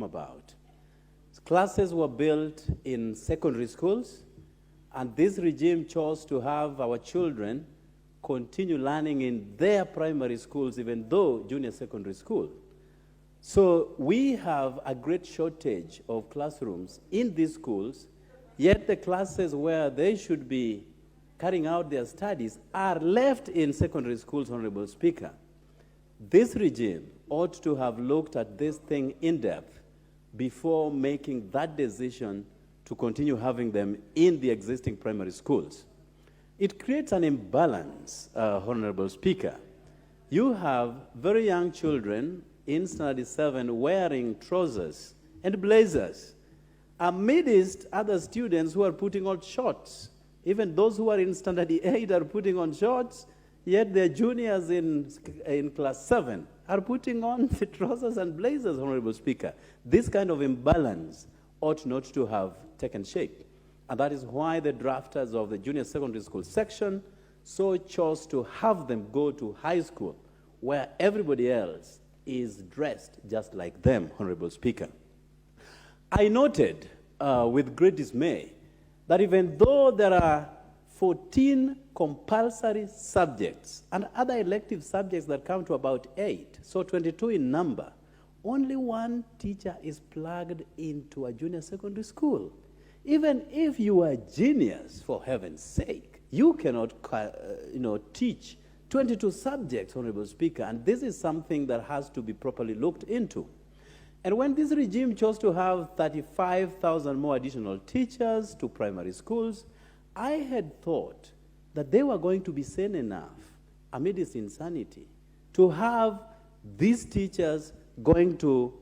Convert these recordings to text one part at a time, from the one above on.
about. Classes were built in secondary schools, and this regime chose to have our children continue learning in their primary schools, even though junior secondary school. So we have a great shortage of classrooms in these schools, yet the classes where they should be carrying out their studies are left in secondary schools, Honorable Speaker. This regime ought to have looked at this thing in depth before making that decision to continue having them in the existing primary schools. It creates an imbalance, Honorable Speaker. You have very young children in Standard 7 wearing trousers and blazers, amidst other students who are putting on shorts. Even those who are in Standard 8 are putting on shorts, yet their juniors in Class 7 are putting on the trousers and blazers, Honorable Speaker. This kind of imbalance ought not to have taken shape. And that is why the drafters of the junior secondary school section so chose to have them go to high school, where everybody else is dressed just like them, Honorable Speaker. I noted with great dismay that even though there are 14 compulsory subjects and other elective subjects that come to about 8, so 22 in number, only one teacher is plugged into a junior secondary school. Even if you are a genius, for heaven's sake, you cannot teach 22 subjects, Honorable Speaker, and this is something that has to be properly looked into. And when this regime chose to have 35,000 more additional teachers to primary schools, I had thought that they were going to be sane enough, amid this insanity, to have these teachers going to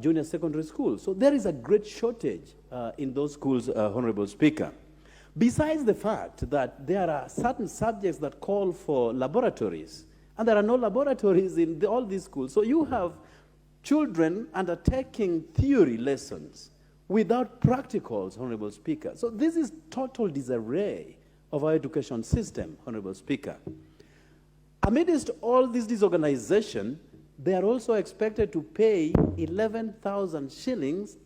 junior secondary schools. So there is a great shortage in those schools, Honorable Speaker. Besides the fact that there are certain subjects that call for laboratories, and there are no laboratories in all these schools. So you have children undertaking theory lessons without practicals, Honorable Speaker. So this is total disarray of our education system, Honorable Speaker. Amidst all this disorganization, they are also expected to pay 11,000 shillings,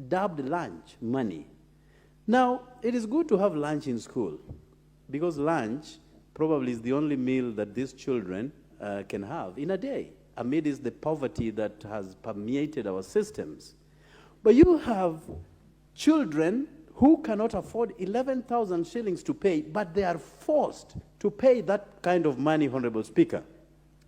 dubbed lunch money. Now, it is good to have lunch in school, because lunch probably is the only meal that these children can have in a day, amidst the poverty that has permeated our systems. But you have children who cannot afford 11,000 shillings to pay, but they are forced to pay that kind of money, Honorable Speaker.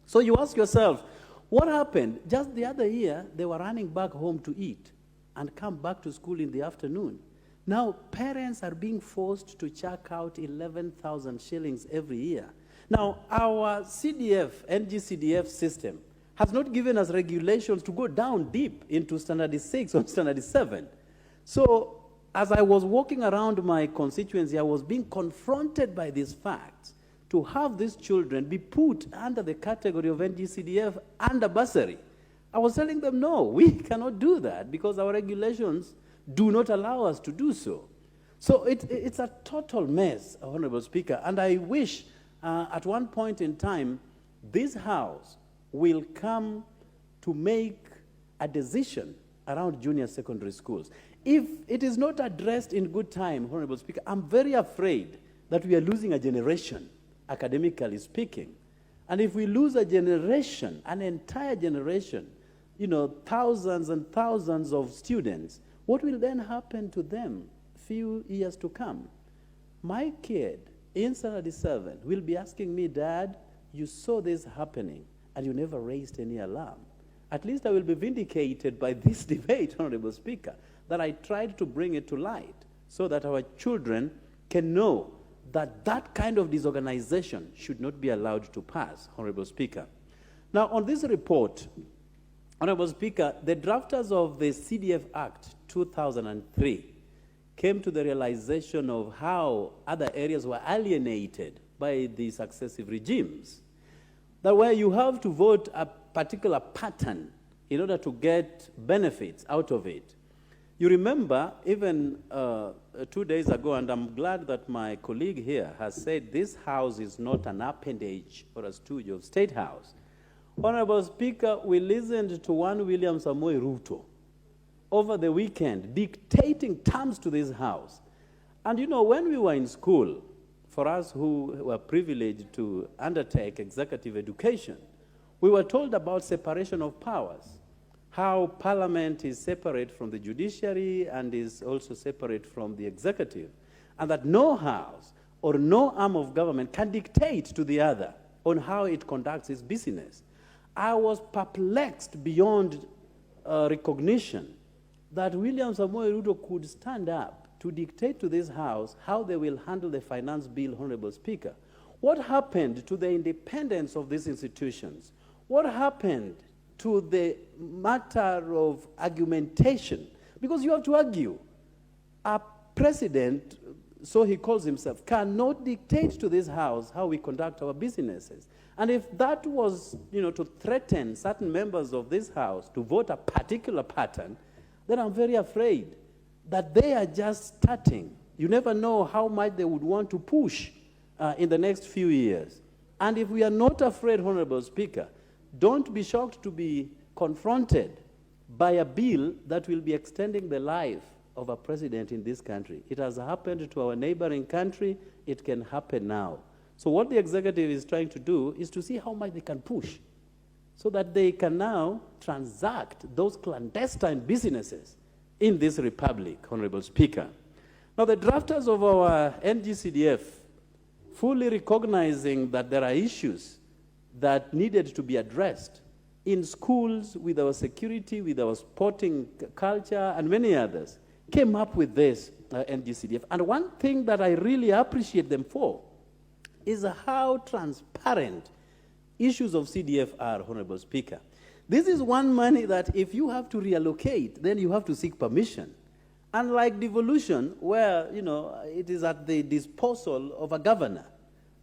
So you ask yourself, what happened? Just the other year, they were running back home to eat and come back to school in the afternoon. Now, parents are being forced to check out 11,000 shillings every year. Now, our CDF, NGCDF system has not given us regulations to go down deep into Standard 6 or Standard 7. So, as I was walking around my constituency, I was being confronted by these facts to have these children be put under the category of NGCDF under bursary. I was telling them, no, we cannot do that because our regulations do not allow us to do so. So it's a total mess, Honorable Speaker, and I wish at one point in time this House will come to make a decision around junior secondary schools. If it is not addressed in good time, Honorable Speaker, I'm very afraid that we are losing a generation, academically speaking. And if we lose a generation, an entire generation, thousands and thousands of students, what will then happen to them few years to come? My kid in Standard 7 will be asking me, Dad, you saw this happening and you never raised any alarm. At least I will be vindicated by this debate, Honorable Speaker, that I tried to bring it to light so that our children can know that that kind of disorganization should not be allowed to pass, Honorable Speaker. Now, on this report, Honorable Speaker, the drafters of the CDF Act 2003 came to the realization of how other areas were alienated by the successive regimes. That where you have to vote a particular pattern in order to get benefits out of it. You remember, even 2 days ago, and I'm glad that my colleague here has said this House is not an appendage or a stooge of State House. Honorable Speaker, we listened to one William Samoei Ruto over the weekend, dictating terms to this House. And you know, when we were in school, for us who were privileged to undertake executive education, we were told about separation of powers, how Parliament is separate from the judiciary and is also separate from the executive, and that no House or no arm of government can dictate to the other on how it conducts its business. I was perplexed beyond recognition that William Samoei Ruto could stand up to dictate to this House how they will handle the finance bill, Honorable Speaker. What happened to the independence of these institutions? What happened to the matter of argumentation? Because you have to argue. A president, so he calls himself, cannot dictate to this House how we conduct our businesses. And if that was, to threaten certain members of this House to vote a particular pattern, then I'm very afraid that they are just starting. You never know how much they would want to push in the next few years. And if we are not afraid, Honorable Speaker, don't be shocked to be confronted by a bill that will be extending the life of a president in this country. It has happened to our neighboring country. It can happen now. So what the executive is trying to do is to see how much they can push so that they can now transact those clandestine businesses in this republic, Honorable Speaker. Now, the drafters of our NGCDF, fully recognizing that there are issues that needed to be addressed in schools, with our security, with our sporting culture, and many others, came up with this NGCDF. And one thing that I really appreciate them for is how transparent issues of CDF are, Honorable Speaker. This is one money that if you have to reallocate, then you have to seek permission. Unlike devolution, where, it is at the disposal of a governor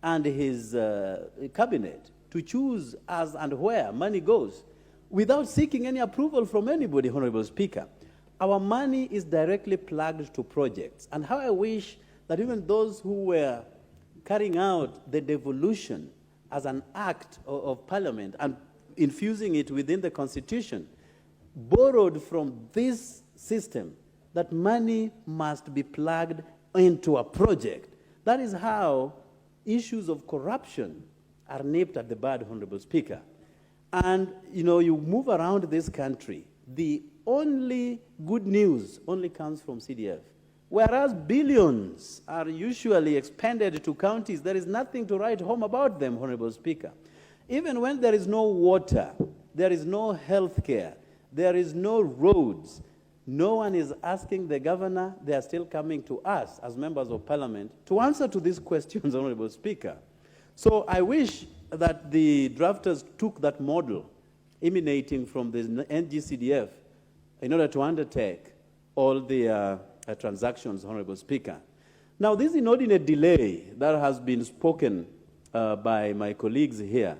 and his cabinet to choose as and where money goes without seeking any approval from anybody, Honorable Speaker. Our money is directly plugged to projects. And how I wish that even those who were carrying out the devolution as an act of Parliament and infusing it within the Constitution, borrowed from this system, that money must be plugged into a project. That is how issues of corruption are nipped at the bud, Honorable Speaker. And, you move around this country, the only good news only comes from CDF. Whereas billions are usually expended to counties, there is nothing to write home about them, Honorable Speaker. Even when there is no water, there is no health care, there is no roads, no one is asking the governor. They are still coming to us as members of Parliament to answer to these questions, Honorable Speaker. So I wish that the drafters took that model emanating from the NGCDF in order to undertake all the transactions, Honorable Speaker. Now, this inordinate delay that has been spoken by my colleagues here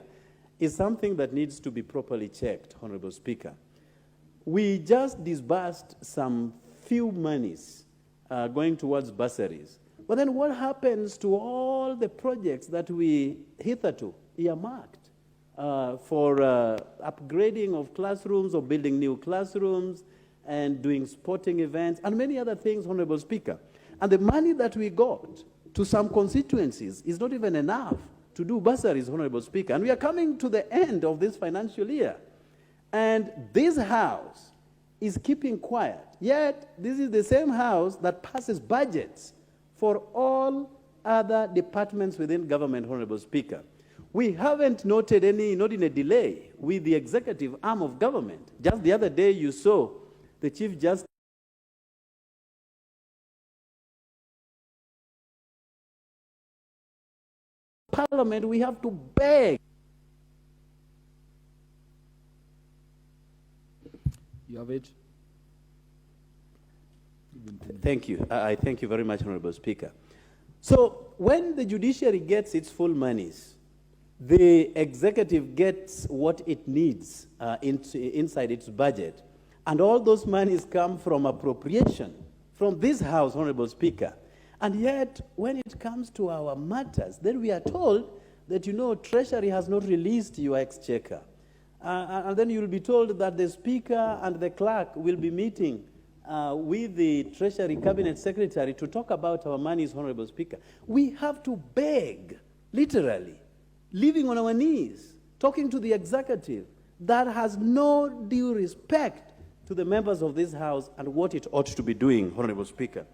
is something that needs to be properly checked, Honorable Speaker. We just disbursed some few monies going towards bursaries. But then what happens to all the projects that we hitherto earmarked for upgrading of classrooms or building new classrooms and doing sporting events and many other things, Honorable Speaker? And the money that we got to some constituencies is not even enough to do bursaries, Honorable Speaker. And we are coming to the end of this financial year. And this House is keeping quiet. Yet, this is the same House that passes budgets for all other departments within government, Honorable Speaker. We haven't noted any inordinate delay with the executive arm of government. Just the other day, you saw the Chief Justice Parliament, we have to beg. You have it. Thank you. I thank you very much, Honorable Speaker. So when the judiciary gets its full monies, the executive gets what it needs inside its budget. And all those monies come from appropriation from this House, Honorable Speaker. And yet, when it comes to our matters, then we are told that, Treasury has not released your exchequer. And then you'll be told that the Speaker and the clerk will be meeting with the Treasury Cabinet Secretary to talk about our monies, Honorable Speaker. We have to beg, literally, living on our knees, talking to the executive that has no due respect to the members of this House and what it ought to be doing, Honorable Speaker.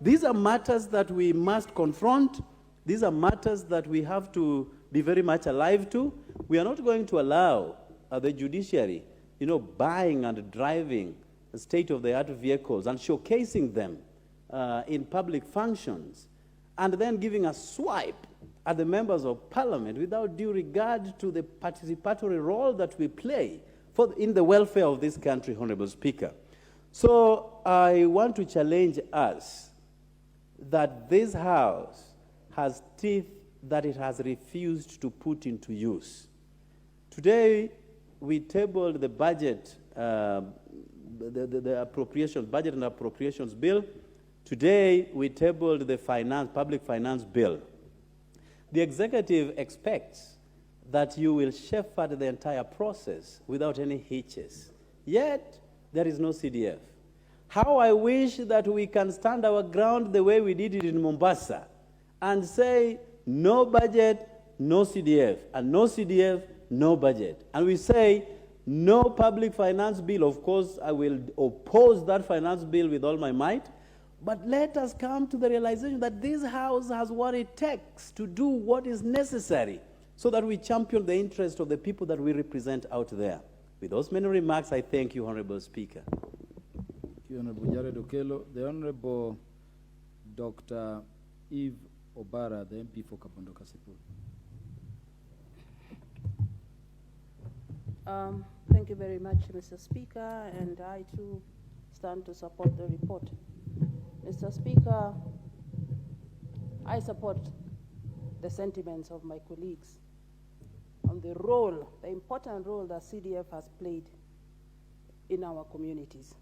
These are matters that we must confront. These are matters that we have to be very much alive to. We are not going to allow the judiciary, buying and driving state-of-the-art vehicles and showcasing them in public functions, and then giving a swipe at the members of parliament without due regard to the participatory role that we play in the welfare of this country, Honorable Speaker. So I want to challenge us that this House has teeth that it has refused to put into use. Today, we tabled the budget, the appropriations, budget and appropriations bill. Today, we tabled the public finance bill. The executive expects that you will shepherd the entire process without any hitches. Yet, there is no CDF. How I wish that we can stand our ground the way we did it in Mombasa and say, no budget, no CDF, and no CDF, no budget. And we say, no public finance bill. Of course, I will oppose that finance bill with all my might. But let us come to the realization that this House has what it takes to do what is necessary so that we champion the interest of the people that we represent out there. With those many remarks, I thank you, Honorable Speaker. Thank you, Honorable Jared Odoyo. The Honorable Dr. Eve Obara, the MP for Kabondo Kasipul. Thank you very much, Mr. Speaker, and I too stand to support the report. Mr. Speaker, I support the sentiments of my colleagues on the important role that CDF has played in our communities.